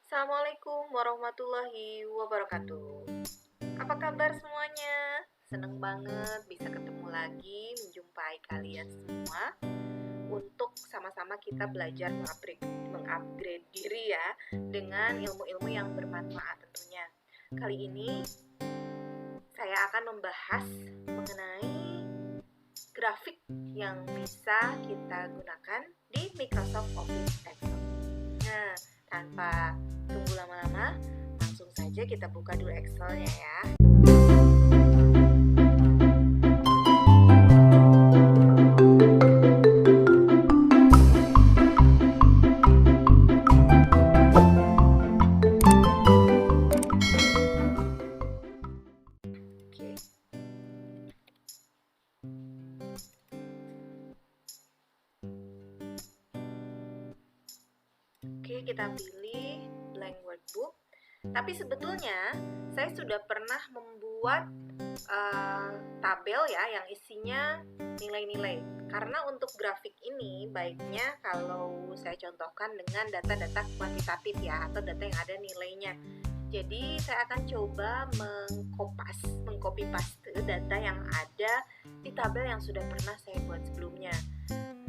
Assalamualaikum warahmatullahi wabarakatuh. Apa kabar semuanya? Seneng banget bisa ketemu lagi, menjumpai kalian semua untuk sama-sama kita belajar mengupgrade diri ya, dengan ilmu-ilmu yang bermanfaat tentunya. Kali ini saya akan membahas mengenai grafik yang bisa kita gunakan di Microsoft Office Excel. Nah, tanpa tunggu lama-lama, langsung saja kita buka dulu Excelnya ya. Oke, kita pilih blank workbook. Tapi sebetulnya saya sudah pernah membuat tabel ya yang isinya nilai-nilai. Karena untuk grafik ini baiknya kalau saya contohkan dengan data-data kuantitatif ya, atau data yang ada nilainya. Jadi saya akan coba mengcopy paste data yang ada di tabel yang sudah pernah saya buat sebelumnya.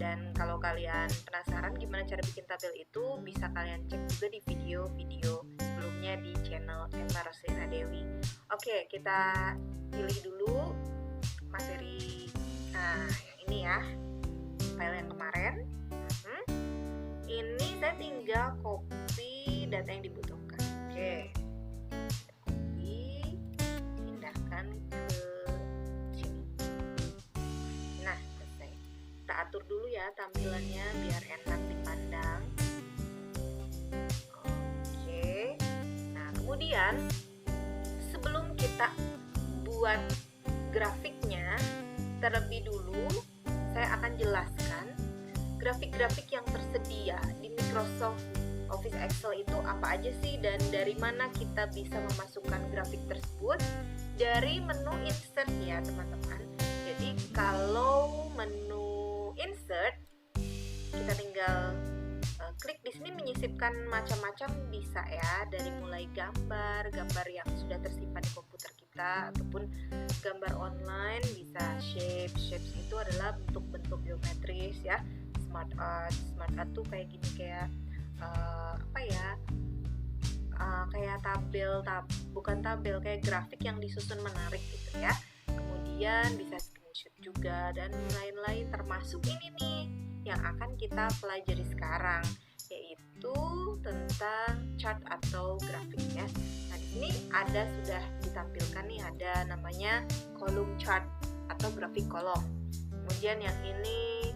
Dan kalau kalian penasaran gimana cara bikin tabel itu, bisa kalian cek juga di video-video sebelumnya di channel Emma Roslina Dewi. Oke, kita pilih dulu materi. Nah, yang ini ya, file yang kemarin. Ini saya tinggal copy data yang dibutuhkan. Oke, copy, pindahkan ke sini. Nah, selesai. Kita atur dulu ya tampilannya biar enak dipandang. Oke. Nah, kemudian sebelum kita buat grafiknya, terlebih dulu saya akan jelaskan grafik-grafik yang tersedia di Microsoft Office Excel itu apa aja sih, dan dari mana kita bisa memasukkan grafik tersebut. Dari menu insert ya teman-teman. Jadi kalau menu insert, kita tinggal klik di sini menyisipkan macam-macam bisa ya, dari mulai gambar yang sudah tersimpan di komputer kita, ataupun gambar online, bisa shapes itu adalah bentuk-bentuk geometris ya, smart art tuh kayak gini, kayak kayak bukan tabel, kayak grafik yang disusun menarik gitu ya. Kemudian bisa screenshot juga dan lain-lain, termasuk ini nih yang akan kita pelajari sekarang, yaitu tentang chart atau grafik ya. Nah, di sini sudah ditampilkan nih, ada namanya column chart atau grafik kolom. Kemudian yang ini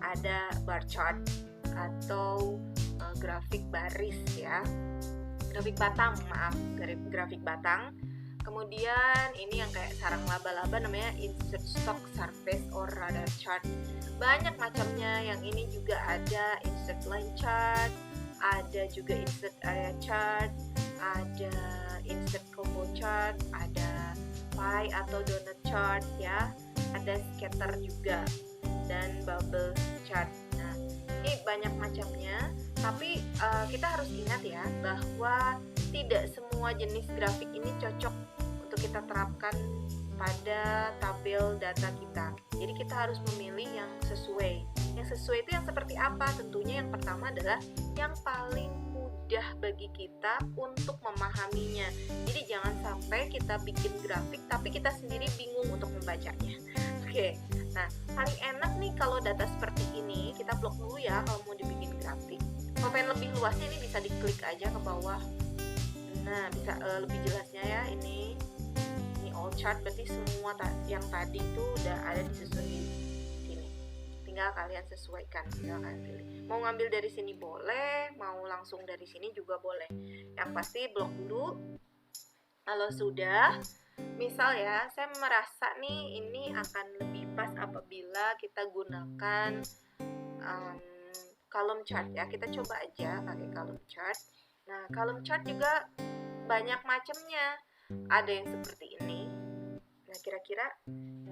ada bar chart atau grafik baris ya. Grafik batang. Kemudian ini yang kayak sarang laba-laba namanya insert stock surface or radar chart. Banyak macamnya. Yang ini juga ada insert line chart, ada juga insert area chart, ada insert combo chart, ada pie atau donut chart ya, ada scatter juga, dan bubble chart. Nah, ini banyak macamnya. Tapi kita harus ingat ya bahwa tidak semua jenis grafik ini cocok untuk kita terapkan pada tabel data kita. Jadi kita harus memilih yang sesuai. Yang sesuai itu yang seperti apa? Tentunya yang pertama adalah yang paling mudah bagi kita untuk memahaminya. Jadi jangan sampai kita bikin grafik tapi kita sendiri bingung untuk membacanya. Oke. Nah, paling enak nih kalau data seperti ini, kita blok dulu ya kalau mau dibikin grafik. Kalau pengen lebih luasnya ini bisa diklik aja ke bawah. Nah, bisa lebih jelasnya ya, ini all chart, berarti semua yang tadi itu udah ada disusun di sini. Tinggal kalian sesuaikan, tinggal kalian pilih. Mau ngambil dari sini boleh, mau langsung dari sini juga boleh. Yang pasti blok dulu. Kalau sudah, misal ya, saya merasa nih ini akan lebih pas apabila kita gunakan column chart ya. Kita coba aja pakai column chart. Nah, column chart juga banyak macamnya. Ada yang seperti ini. Nah, kira-kira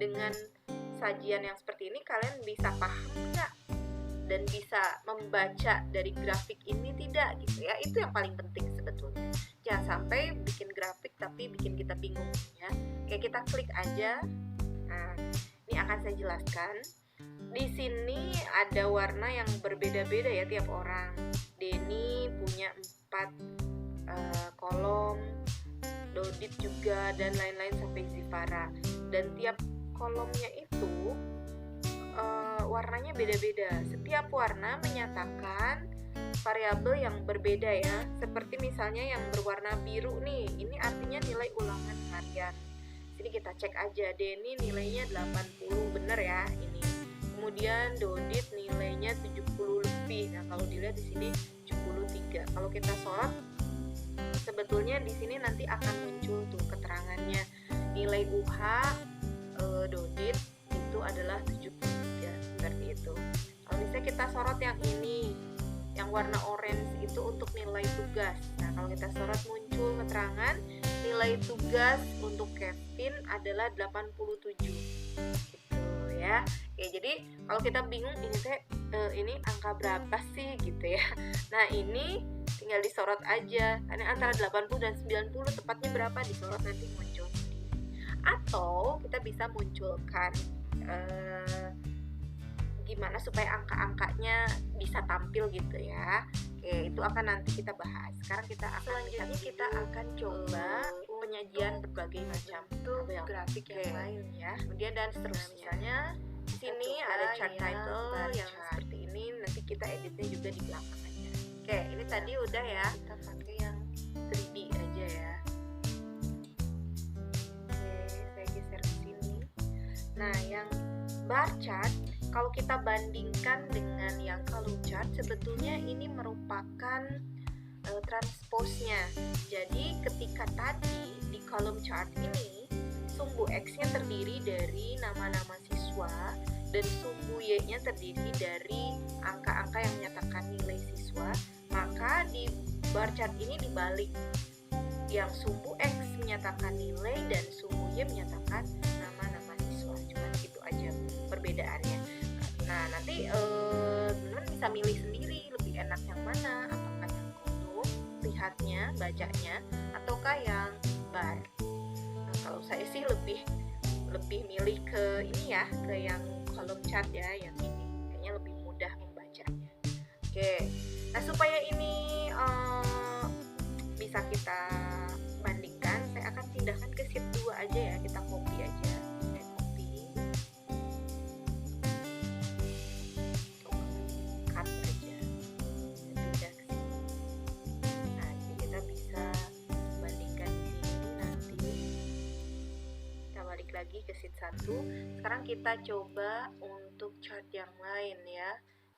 dengan sajian yang seperti ini kalian bisa paham nggak? Dan bisa membaca dari grafik ini tidak gitu ya. Itu yang paling penting sebetulnya. sebetulnya. Jangan sampai bikin grafik tapi bikin kita bingung ya. Oke, kita klik aja. Nah, ini akan saya jelaskan. Di sini ada warna yang berbeda-beda ya tiap orang. Denny punya 4 kolom, Dodit juga, dan lain-lain sampai Zivara. Dan tiap kolomnya itu warnanya beda-beda. Setiap warna menyatakan variabel yang berbeda ya. Seperti misalnya yang berwarna biru nih, ini artinya nilai ulangan harian. Sini kita cek aja, Denny nilainya 80, bener ya ini. Kemudian Dodit nilainya 70 lebih. Nah, kalau dilihat di sini 73. Kalau kita sorot, sebetulnya di sini nanti akan muncul tuh keterangannya. Nilai UH Dodit itu adalah 73, seperti itu. Kalau misalnya kita sorot yang ini, yang warna orange itu untuk nilai tugas. Nah, kalau kita sorot muncul keterangan nilai tugas untuk Kevin adalah 87. Gitu ya. Ya, jadi kalau kita bingung ini angka berapa sih gitu ya. Nah, ini tinggal disorot aja. Karena antara 80 dan 90 tepatnya berapa disorot nanti muncul. Atau kita bisa munculkan gimana supaya angka-angkanya bisa tampil gitu ya. Oke, itu akan nanti kita bahas. Sekarang kita akan selanjutnya kita akan coba penyajian berbagai macam grafik yang lain ya. Kemudian dan seterusnya. Misalnya di sini ada chart title yang seperti ini, nanti kita editnya juga di belakang aja. Oke, ini tadi udah ya. Kita pakai yang 3D aja ya. Oke, saya geser ke sini. Nah, yang bar chart kalau kita bandingkan dengan yang column chart, sebetulnya ini merupakan transpose-nya. Jadi ketika tadi di column chart ini sumbu X-nya terdiri dari nama-nama siswa dan sumbu Y-nya terdiri dari angka-angka yang menyatakan nilai siswa, maka di bar chart ini dibalik. Yang sumbu X menyatakan nilai dan sumbu Y menyatakan nama-nama siswa. Cuma itu aja perbedaannya. Nah, nanti teman-teman bisa milih sendiri lebih enak yang mana, apakah yang kolom, lihatnya, bacanya, ataukah yang bar. Nah, kalau saya sih lebih milih ke ini ya, ke yang column chart ya, yang ini kayaknya lebih mudah membacanya. Oke, nah supaya ini bisa kita bandingkan, saya akan pindahkan ke sheet 2 aja ya, kita copy aja. Lagi ke sheet 1. Sekarang kita coba untuk chart yang lain ya.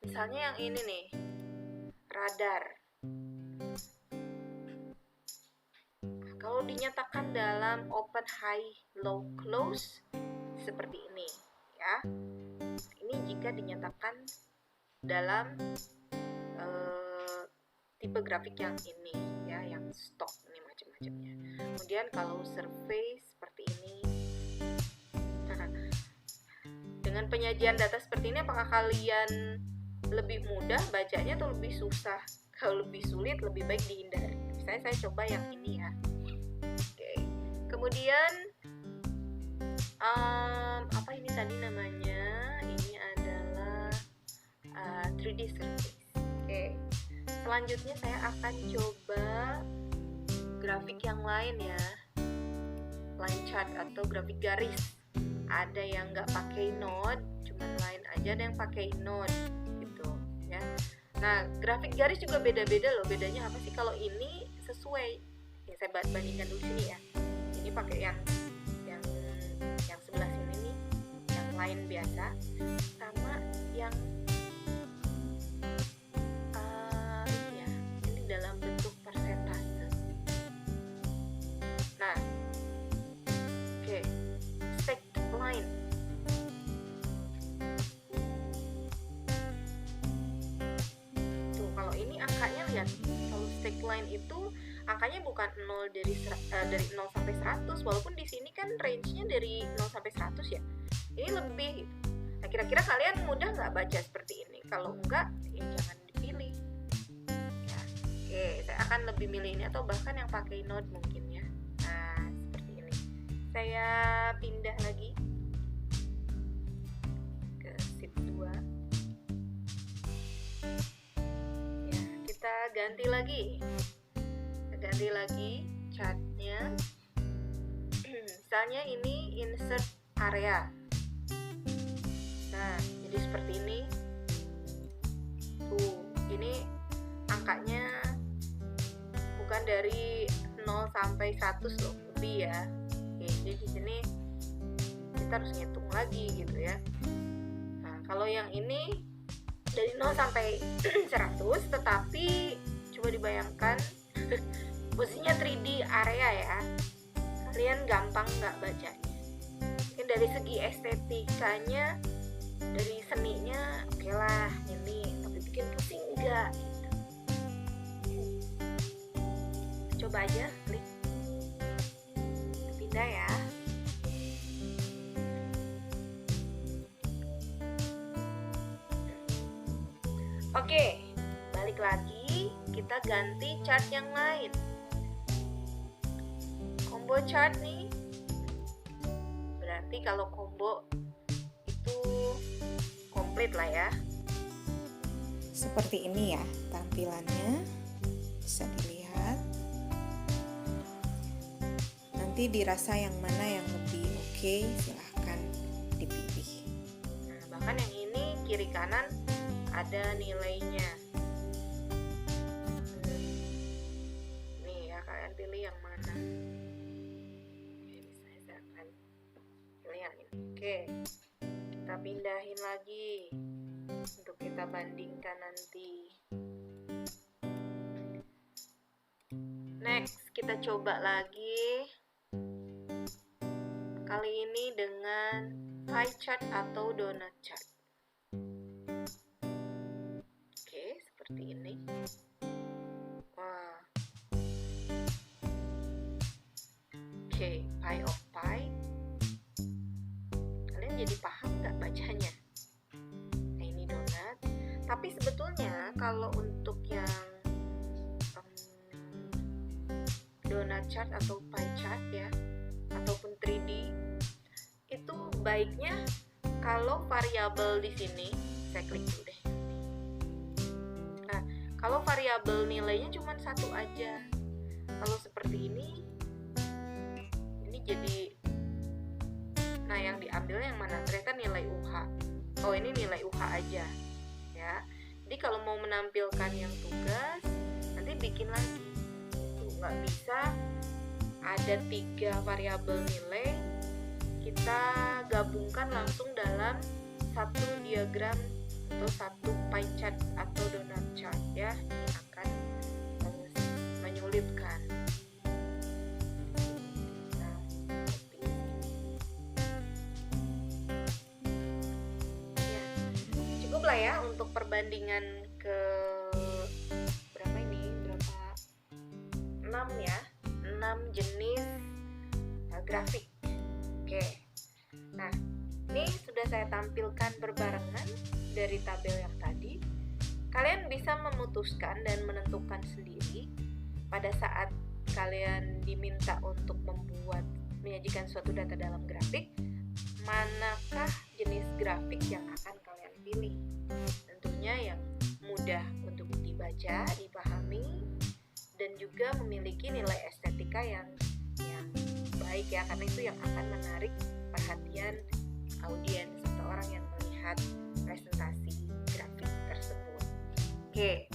Misalnya yang ini nih, radar. Kalau dinyatakan dalam open, high, low, close seperti ini ya. Ini jika dinyatakan dalam tipe grafik yang ini ya, yang stock ini macam-macamnya. Kemudian kalau survei seperti ini. Dengan penyajian data seperti ini, apakah kalian lebih mudah bacanya atau lebih susah? Kalau lebih sulit, lebih baik dihindari. Misalnya saya coba yang ini ya. Oke. Kemudian apa ini tadi namanya? Ini adalah 3D surface. Oke. Selanjutnya saya akan coba grafik yang lain ya. Line chart atau grafik garis. Ada yang nggak pakai node, cuman line aja, ada yang pakai node gitu ya. Nah, grafik garis juga beda-beda loh. Bedanya apa sih? Kalau ini sesuai, ya saya bandingkan dulu sini ya. Ini pakai yang sebelah sini nih, yang line biasa, sama yang ini ya, ini dalam bentuk persentase. Nah, oke. Line. Tuh, kalau ini angkanya lihat. Kalau stack line itu angkanya bukan 0 dari 0 sampai 100, walaupun di sini kan range-nya dari 0 sampai 100 ya. Ini lebih gitu. Nah, kira-kira kalian mudah nggak baca seperti ini? Kalau enggak, ya jangan dipilih. Ya. Oke, saya akan lebih milih ini atau bahkan yang pakai node mungkin ya. Nah, seperti ini. Saya pindah lagi ke sheet 2. Ya, kita ganti lagi. Chartnya. Misalnya ini insert area. Nah, jadi seperti ini. Tuh, ini angkanya bukan dari 0 sampai 100 loh, lebih ya. Oke, jadi di sini kita harus ngitung lagi gitu ya. Nah, kalau yang ini dari 0 sampai 100, tetapi coba dibayangkan posisinya 3D area ya. Kalian gampang nggak bacanya? Mungkin dari segi estetikanya, dari seninya oke lah ini, tapi bikin pusing enggak gitu. Coba aja klik pindah ya. Oke, balik lagi, kita ganti chart yang lain. Combo chart nih, berarti kalau combo itu komplit lah ya. Seperti ini ya tampilannya, bisa dilihat. Nanti dirasa yang mana yang lebih oke, silahkan dipilih. Nah, bahkan yang ini kiri kanan ada nilainya. Nih ya, kalian pilih yang mana. Oke, saya akan pilih yang ini. Oke, kita pindahin lagi untuk kita bandingkan nanti. Next, kita coba lagi. Kali ini dengan pie chart atau donut chart. Oke, seperti ini. Wah. Oke, pie of pie. Kalian jadi paham nggak bacanya? Nah, ini donat. Tapi sebetulnya kalau untuk yang donut chart atau pie chart ya, ataupun 3D, itu baiknya kalau variabel di sini, saya klik dulu deh. Nah, kalau variabel nilainya cuma satu aja. Kalau seperti ini jadi, nah yang diambil yang mana? Ternyata nilai UH. Oh, ini nilai UH aja ya. Jadi kalau mau menampilkan yang tugas, nanti bikin lagi. Nggak bisa ada 3 variabel nilai kita gabungkan langsung dalam satu diagram atau satu pie chart atau donut chart ya. Ini akan menyulitkan. Nah, ya, cukup lah ya untuk perbandingan ke berapa ini? 6 ya, 6 jenis grafik. Oke, nah ini sudah saya tampilkan berbarengan dari tabel yang tadi. Kalian bisa memutuskan dan menentukan sendiri pada saat kalian diminta untuk menyajikan suatu data dalam grafik, manakah jenis grafik yang akan kalian pilih. Tentunya yang mudah untuk dibaca, dipahami, dan juga memiliki nilai estetika yang baik ya, karena itu yang akan menarik perhatian audiens atau orang yang melihat presentasi grafik tersebut. Oke,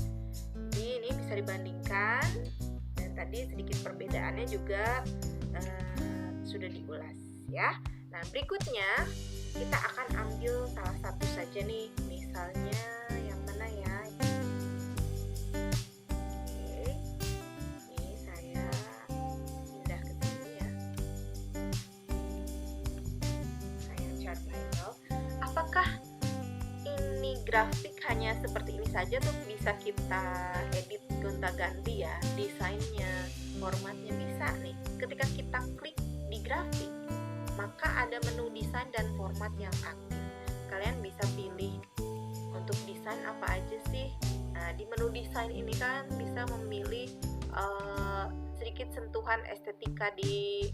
jadi ini bisa dibandingkan, dan tadi sedikit perbedaannya juga sudah diulas ya. Nah, berikutnya kita akan ambil salah satu saja nih, misalnya yang mana ya? Apakah ini grafik hanya seperti ini saja tuh bisa kita edit gonta-ganti ya, desainnya, formatnya bisa nih. Ketika kita klik di grafik, maka ada menu desain dan format yang aktif. Kalian bisa pilih untuk desain apa aja sih Nah, di menu desain ini kan bisa memilih sedikit sentuhan estetika di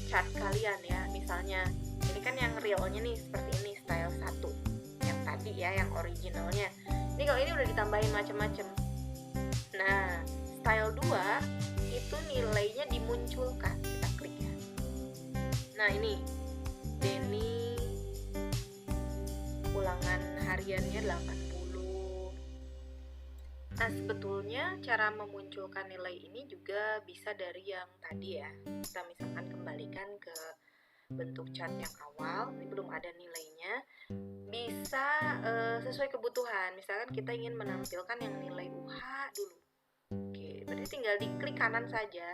chart kalian ya. Misalnya, ini kan yang realnya nih seperti ini, style 1. Yang tadi ya, yang originalnya. Ini kalau ini udah ditambahin macam-macam. Nah, style 2 itu nilainya dimunculkan. Kita klik ya. Nah, ini Denny ulangan hariannya 80. Nah, sebetulnya cara memunculkan nilai ini juga bisa dari yang tadi ya. Kita misalkan kembalikan ke bentuk chart yang awal, ini belum ada nilainya. Bisa sesuai kebutuhan. Misalkan kita ingin menampilkan yang nilai UH dulu. Oke, berarti tinggal diklik kanan saja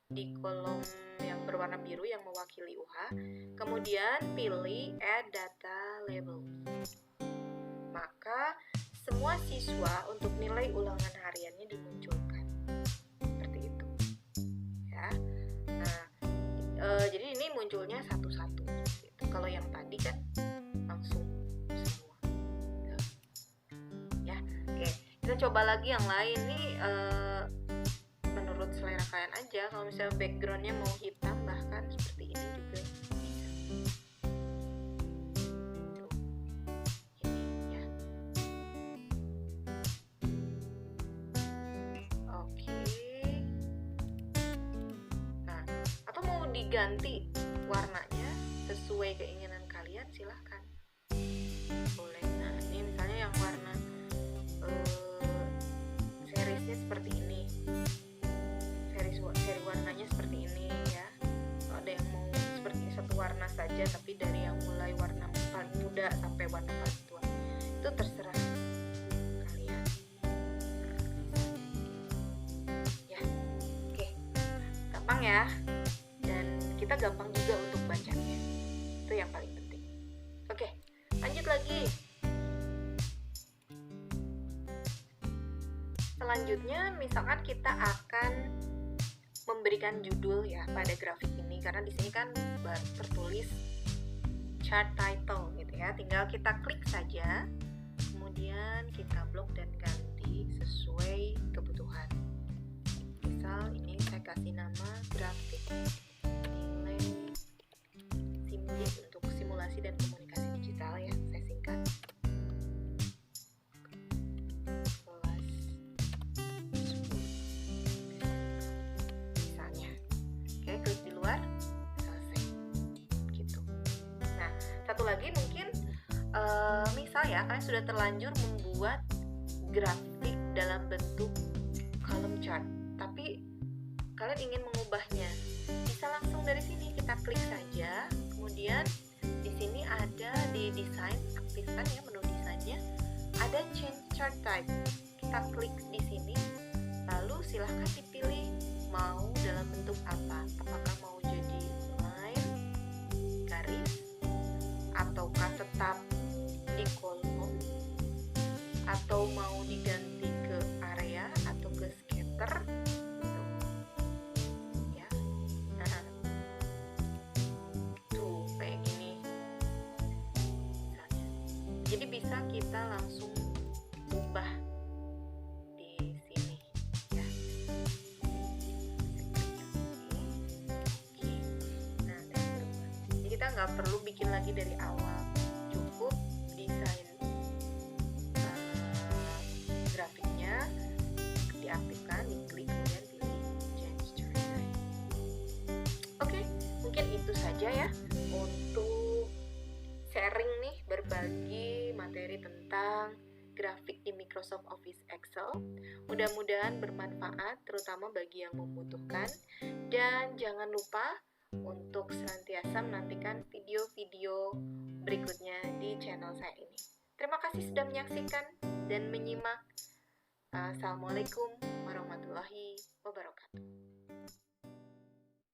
di kolom yang berwarna biru yang mewakili UH. Kemudian pilih Add Data Label. Maka semua siswa untuk nilai ulangan hariannya dimunculkan seperti itu ya. Nah, jadi ini munculnya satu-satu gitu. Kalau yang tadi kan langsung semua gitu. Ya, oke, kita coba lagi yang lain nih. Menurut selera kalian aja. Kalau misalnya backgroundnya mau hitam bahkan seperti ini juga bisa. Diganti warnanya sesuai keinginan kalian, silahkan, boleh. Nah, ini misalnya yang warna seriesnya seperti ini, seri warnanya seperti ini ya. Kalau ada yang mau seperti satu warna saja tapi dari yang mulai warna paling muda sampai warna paling tua, itu terserah kalian. Ya, oke, gampang ya. Kita gampang juga untuk bacanya, itu yang paling penting. Oke, lanjut lagi. Selanjutnya, misalkan kita akan memberikan judul ya pada grafik ini, karena di sini kan tertulis chart title gitu ya. Tinggal kita klik saja, kemudian kita blok dan ganti sesuai kebutuhan. Misal ini saya kasih nama grafik untuk simulasi dan komunikasi digital ya, saya singkat. Kelas 10 misalnya. Oke, klik di luar, selesai gitu. Nah, satu lagi mungkin misal ya, kalian sudah terlanjur membuat grafik dalam bentuk column chart, tapi kalian ingin mengubahnya, bisa langsung dari sini, kita klik saja. Kemudian di sini ada di desain, aktifkan ya menu desainnya, ada change chart type. Kita klik di sini, lalu silahkan dipilih mau dalam bentuk apa. Apakah mau jadi line, garis, ataukah tetap di kolom, atau mau diganti ke area atau ke scatter. Jadi bisa kita langsung ubah di sini ya. Oke. Nah, jadi kita nggak perlu bikin lagi dari awal, cukup desain grafiknya diaktifkan, diklik, kemudian pilih change chart type. Oke, mungkin itu saja ya untuk sharing nih, berbagi materi tentang grafik di Microsoft Office Excel. Mudah-mudahan bermanfaat, terutama bagi yang membutuhkan. Dan jangan lupa untuk senantiasa menantikan video-video berikutnya di channel saya ini. Terima kasih sudah menyaksikan dan menyimak. Assalamualaikum warahmatullahi wabarakatuh.